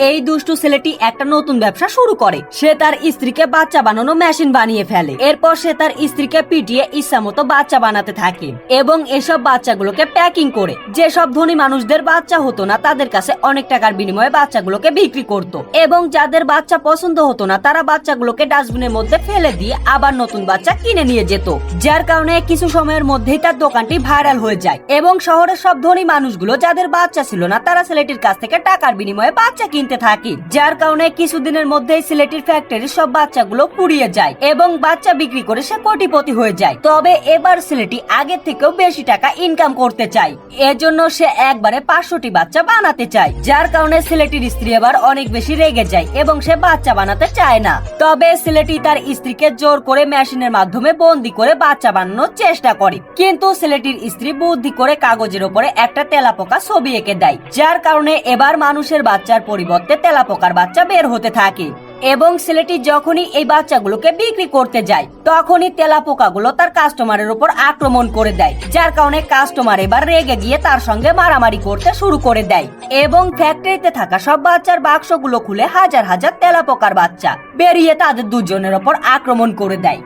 এই দুষ্টু ছেলেটি একটা নতুন ব্যবসা শুরু করে। সে তার স্ত্রীকে বাচ্চা বানানো মেশিন বানিয়ে ফেলে। এরপর সে তার স্ত্রীকে পিটিয়ে ইচ্ছা মতো বাচ্চা বানাতে থাকে এবং এসব বাচ্চাগুলোকে প্যাকিং করে যেসব ধনী মানুষদের বাচ্চা হতো না তাদের কাছে অনেক টাকার বিনিময়ে বাচ্চাগুলোকে বিক্রি করত এবং যাদের বাচ্চা পছন্দ হতো না তারা বাচ্চাগুলোকে ডাস্টবিনের মধ্যে ফেলে দিয়ে আবার নতুন বাচ্চা কিনে নিয়ে যেত। যার কারণে কিছু সময়ের মধ্যেই তার দোকানটি ভাইরাল হয়ে যায় এবং শহরের সব ধনী মানুষগুলো যাদের বাচ্চা ছিল না তারা ছেলেটির কাছ থেকে টাকার বিনিময়ে বাচ্চা কিনতে থাকে। যার কারণে কিছুদিনের মধ্যেই ছেলেটির ফ্যাক্টরির সব বাচ্চাগুলো পুড়িয়ে যায় এবং বাচ্চা বিক্রি করে সে কোটিপতি হয়ে যায়। তবে এবার ছেলেটি আগের থেকেও বেশি টাকা ইনকাম করতে চায়। এজন্য সে একবারে 500টি বাচ্চা বানাতে চায়। যার কারণে ছেলেটির স্ত্রী এবার অনেক বেশি রেগে যায় এবং সে বাচ্চা বানাতে চায় না। তবে ছেলেটি তার স্ত্রীকে জোর করে মেশিনের মাধ্যমে বন্দি করে বাচ্চা বানানোর চেষ্টা করে, কিন্তু ছেলেটির স্ত্রী বুদ্ধি করে কাগজের উপরে একটা তেলাপোকা ছবি এঁকে দেয়। যার কারণে এবার মানুষের বাচ্চার পরিবর্তে তেলাপোকার বাচ্চা বের হতে থাকে এবং ছেলেটি যখনই এই বাচ্চাগুলোকে বিক্রি করতে যায় তখনই তেলাপোকাগুলো তার কাস্টমারের উপর আক্রমণ করে দেয়। যার কারণে কাস্টমার এবার রেগে গিয়ে তার সঙ্গে মারামারি করতে শুরু করে দেয় এবং ফ্যাক্টরিতে থাকা সব বাচ্চার বাক্সগুলো খুলে হাজার হাজার তেলাপোকার বাচ্চা বেরিয়ে তাদের দুজনের উপর আক্রমণ করে দেয়।